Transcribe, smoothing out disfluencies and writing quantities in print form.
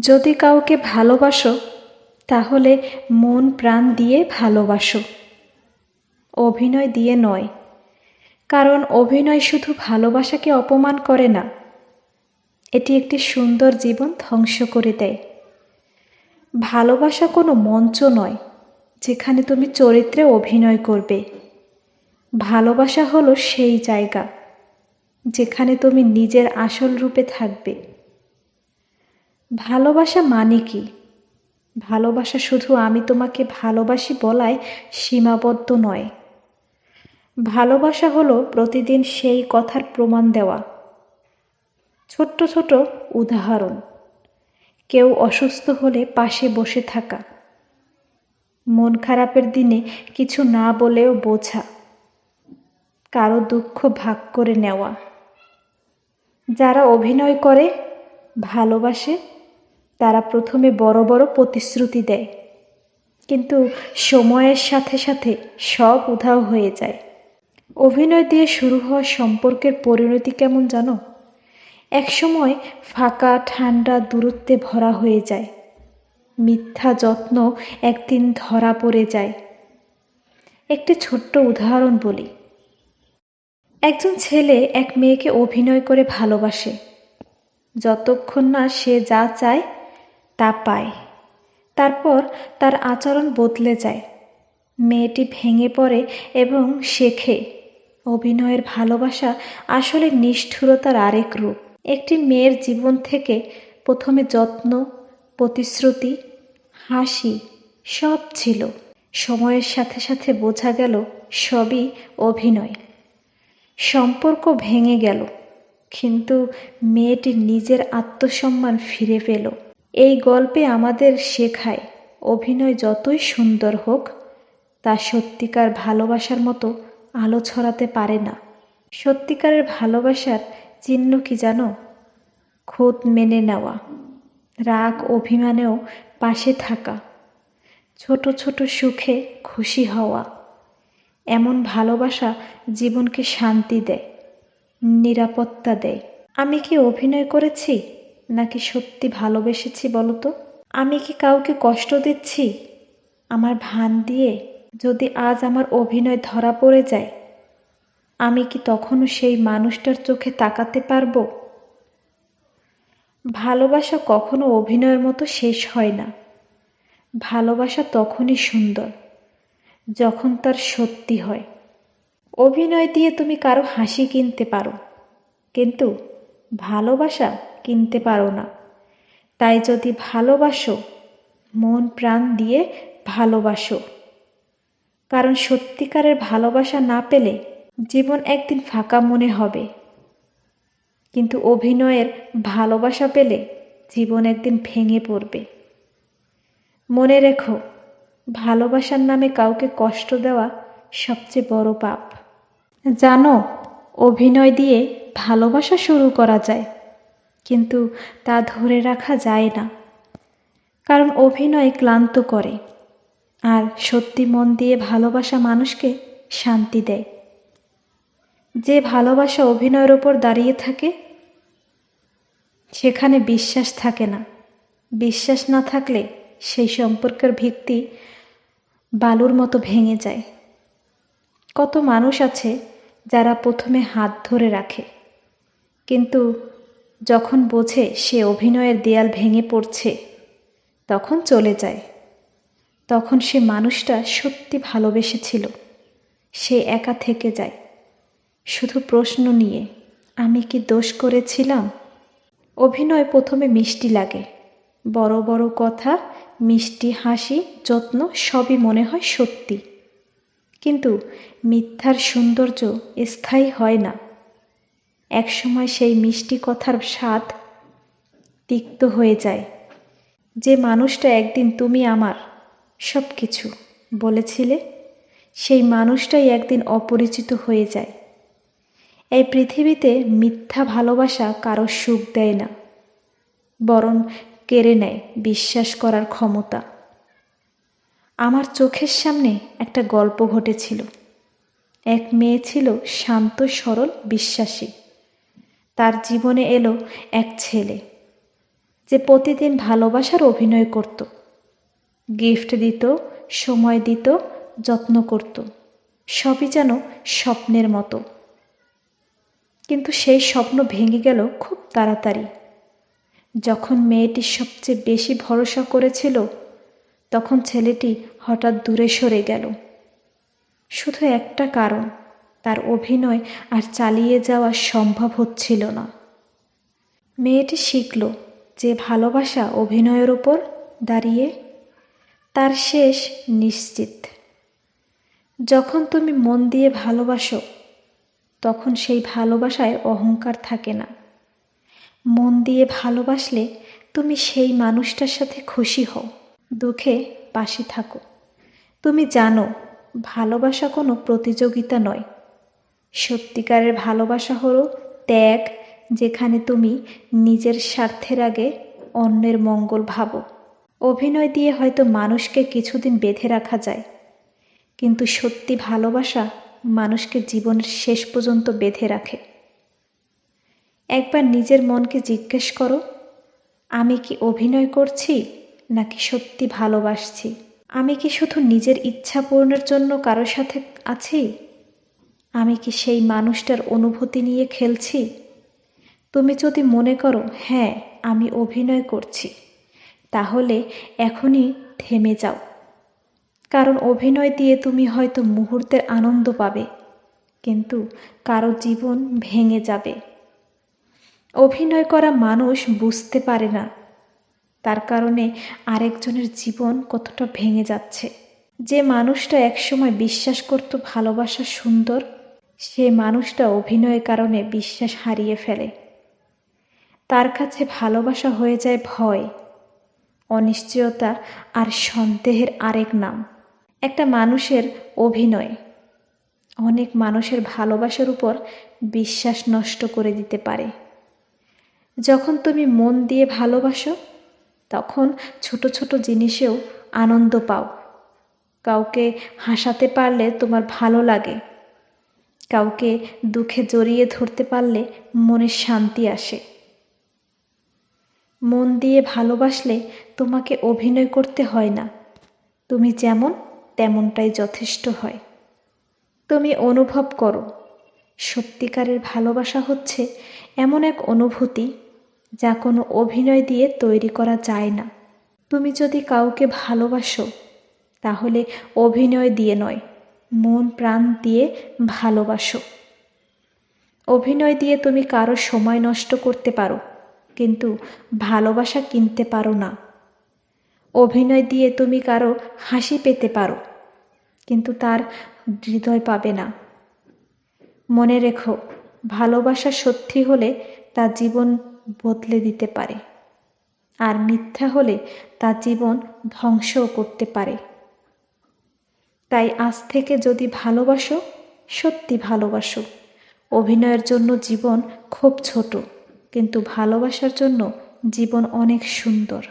যদি কাউকে ভালোবাসো তাহলে মন প্রাণ দিয়ে ভালোবাসো, অভিনয় দিয়ে নয়। কারণ অভিনয় শুধু ভালোবাসাকে অপমান করে না, এটি একটি সুন্দর জীবন ধ্বংস করে দেয়। ভালোবাসা কোনো মঞ্চ নয় যেখানে তুমি চরিত্রে অভিনয় করবে। ভালোবাসা হলো সেই জায়গা যেখানে তুমি নিজের আসল রূপে থাকবে। ভালোবাসা মানে কি? ভালোবাসা শুধু আমি তোমাকে ভালোবাসি বলায় সীমাবদ্ধ নয়। ভালোবাসা হলো প্রতিদিন সেই কথার প্রমাণ দেওয়া। ছোট্ট ছোট উদাহরণ: কেউ অসুস্থ হলে পাশে বসে থাকা, মন খারাপের দিনে কিছু না বলেও বোঝা, কারো দুঃখ ভাগ করে নেওয়া। যারা অভিনয় করে, ভালোবাসে, তারা প্রথমে বড় বড় প্রতিশ্রুতি দেয়, কিন্তু সময়ের সাথে সাথে সব উধাও হয়ে যায়। অভিনয় দিয়ে শুরু হওয়া সম্পর্কের পরিণতি কেমন জানো? একসময় ফাঁকা ঠান্ডা দূরত্বে ভরা হয়ে যায়। মিথ্যা যত্ন একদিন ধরা পড়ে যায়। একটি ছোট্ট উদাহরণ বলি। একজন ছেলে এক মেয়েকে অভিনয় করে ভালোবাসে। যতক্ষণ না সে যা চায় তা পায়। তারপর তার আচরণ বদলে যায়। মেয়েটি ভেঙে পড়ে এবং শেখে অভিনয়ের ভালোবাসা আসলে নিষ্ঠুরতার আরেক রূপ। একটি মেয়ের জীবন থেকে প্রথমে যত্ন, প্রতিশ্রুতি, হাসি সব ছিল। সময়ের সাথে সাথে বোঝা গেল সবই অভিনয়। সম্পর্ক ভেঙে গেল, কিন্তু মেয়েটি নিজের আত্মসম্মান ফিরে পেল। এই গল্পে আমাদের শেখায় অভিনয় যতই সুন্দর হোক, তা সত্যিকার ভালোবাসার মতো আলো ছড়াতে পারে না। সত্যিকারের ভালোবাসার চিহ্ন কি জানো? খুঁত মেনে নেওয়া, রাগ অভিমানেও পাশে থাকা, ছোট ছোট সুখে খুশি হওয়া। এমন ভালোবাসা জীবনকে শান্তি দেয়, নিরাপত্তা দেয়। আমি কি অভিনয় করেছি নাকি সত্যি ভালোবেসেছি বলো তো? আমি কি কাউকে কষ্ট দিচ্ছি আমার ভান দিয়ে? যদি আজ আমার অভিনয় ধরা পড়ে যায়, আমি কি তখনও সেই মানুষটার চোখে তাকাতে পারবো? ভালোবাসা কখনো অভিনয়ের মতো শেষ হয় না। ভালোবাসা তখনই সুন্দর যখন তার সত্যি হয়। অভিনয় দিয়ে তুমি কারো হাসি কিনতে পারো, কিন্তু ভালোবাসা কিনতে পারো না। তাই যদি ভালোবাসো, মন প্রাণ দিয়ে ভালোবাসো। কারণ সত্যিকারের ভালোবাসা না পেলে জীবন একদিন ফাঁকা মনে হবে, কিন্তু অভিনয়ের ভালোবাসা পেলে জীবন একদিন ভেঙে পড়বে। মনে রেখো, ভালোবাসার নামে কাউকে কষ্ট দেওয়া সবচেয়ে বড় পাপ। জানো, অভিনয় দিয়ে ভালোবাসা শুরু করা যায়, কিন্তু তা ধরে রাখা যায় না। কারণ অভিনয় ক্লান্ত করে, আর সত্যি মন দিয়ে ভালোবাসা মানুষকে শান্তি দেয়। যে ভালোবাসা অভিনয়ের ওপর দাঁড়িয়ে থাকে, সেখানে বিশ্বাস থাকে না। বিশ্বাস না থাকলে সেই সম্পর্কের ভিত্তি বালুর মতো ভেঙে যায়। কত মানুষ আছে যারা প্রথমে হাত ধরে রাখে, কিন্তু যখন বোঝে সে অভিনয়ের দেয়াল ভেঙে পড়ছে, তখন চলে যায়। তখন সে মানুষটা সত্যি ভালোবেসেছিল। সে একা থেকে যায়, শুধু প্রশ্ন নিয়ে, আমি কি দোষ করেছিলাম? অভিনয় প্রথমে মিষ্টি লাগে। বড় বড় কথা, মিষ্টি হাসি, যত্ন সবই মনে হয় সত্যি। কিন্তু মিথ্যার সৌন্দর্য স্থায়ী হয় না। একসময় সেই মিষ্টি কথার স্বাদ তিক্ত হয়ে যায়। যে মানুষটা একদিন তুমি আমার সব কিছু বলেছিলে, সেই মানুষটাই একদিন অপরিচিত হয়ে যায়। এই পৃথিবীতে মিথ্যা ভালোবাসা কারো সুখ দেয় না, বরং কেড়ে নেয় বিশ্বাস করার ক্ষমতা। আমার চোখের সামনে একটা গল্প ঘটেছিল। এক মেয়ে ছিল শান্ত, সরল, বিশ্বাসী। তার জীবনে এলো এক ছেলে। যে প্রতিদিন ভালোবাসার অভিনয় করত, গিফট দিত, সময় দিত, যত্ন করত, সবই যেন স্বপ্নের মতো। কিন্তু সেই স্বপ্ন ভেঙে গেল খুব তাড়াতাড়ি। যখন মেয়েটি সবচেয়ে বেশি ভরসা করেছিল, তখন ছেলেটি হঠাৎ দূরে সরে গেল। শুধু একটা কারণ, তার অভিনয় আর চালিয়ে যাওয়া সম্ভব হচ্ছিল না। মেয়েটি শিখল যে ভালোবাসা অভিনয়ের উপর দাঁড়িয়ে, তার শেষ নিশ্চিত। যখন তুমি মন দিয়ে ভালোবাসো, তখন সেই ভালোবাসায় অহংকার থাকে না। মন দিয়ে ভালোবাসলে তুমি সেই মানুষটার সাথে খুশি হও, দুঃখে পাশে থাকো। তুমি জানো ভালোবাসা কোনো প্রতিযোগিতা নয়। সত্যিকারের ভালোবাসা হলো ত্যাগ, যেখানে তুমি নিজের স্বার্থের আগে অন্যের মঙ্গল ভাবো। অভিনয় দিয়ে হয়তো মানুষকে কিছুদিন বেঁধে রাখা যায়, কিন্তু সত্যি ভালোবাসা মানুষকে জীবনের শেষ পর্যন্ত বেঁধে রাখে। একবার নিজের মনকে জিজ্ঞেস করো, আমি কি অভিনয় করছি নাকি সত্যি ভালোবাসছি? আমি কি শুধু নিজের ইচ্ছা পূরণের জন্য কারোর সাথে আছি? আমি কি সেই মানুষটার অনুভূতি নিয়ে খেলছি? তুমি যদি মনে করো হ্যাঁ আমি অভিনয় করছি, তাহলে এখনই থেমে যাও। কারণ অভিনয় দিয়ে তুমি হয়তো মুহূর্তের আনন্দ পাবে, কিন্তু কারো জীবন ভেঙে যাবে। অভিনয় করা মানুষ বুঝতে পারে না তার কারণে আরেকজনের জীবন কতটা ভেঙে যাচ্ছে। যে মানুষটা একসময় বিশ্বাস করত ভালোবাসা সুন্দর, সে মানুষটা অভিনয়ের কারণে বিশ্বাস হারিয়ে ফেলে। তার কাছে ভালোবাসা হয়ে যায় ভয়, অনিশ্চয়তা আর সন্দেহের আরেক নাম। একটা মানুষের অভিনয় অনেক মানুষের ভালোবাসার উপর বিশ্বাস নষ্ট করে দিতে পারে। যখন তুমি মন দিয়ে ভালোবাসো, তখন ছোট ছোট জিনিসেও আনন্দ পাও। কাউকে হাসাতে পারলে তোমার ভালো লাগে, কাউকে দুঃখে জড়িয়ে ধরতে পারলে মনে শান্তি আসে। মন দিয়ে ভালোবাসলে তোমাকে অভিনয় করতে হয় না, তুমি যেমন তেমনটাই যথেষ্ট হয়। তুমি অনুভব করো, সত্যিকারের ভালোবাসা হচ্ছে এমন এক অনুভূতি যা কোনো অভিনয় দিয়ে তৈরি করা যায় না। তুমি যদি কাউকে ভালোবাসো, তাহলে অভিনয় দিয়ে নয়, মন প্রাণ দিয়ে ভালোবাসো। অভিনয় দিয়ে তুমি কারো সময় নষ্ট করতে পারো, কিন্তু ভালোবাসা কিনতে পারো না। অভিনয় দিয়ে তুমি কারো হাসি পেতে পারো, কিন্তু তার হৃদয় পাবে না। মনে রেখো, ভালোবাসা সত্যি হলে তা জীবন বদলে দিতে পারে, আর মিথ্যা হলে তা জীবন ধ্বংসও করতে পারে। তাই আজ থেকে যদি ভালোবাসো, সত্যি ভালোবাসো। অভিনয়ের জন্য জীবন খুব ছোট, কিন্তু ভালোবাসার জন্য জীবন অনেক সুন্দর।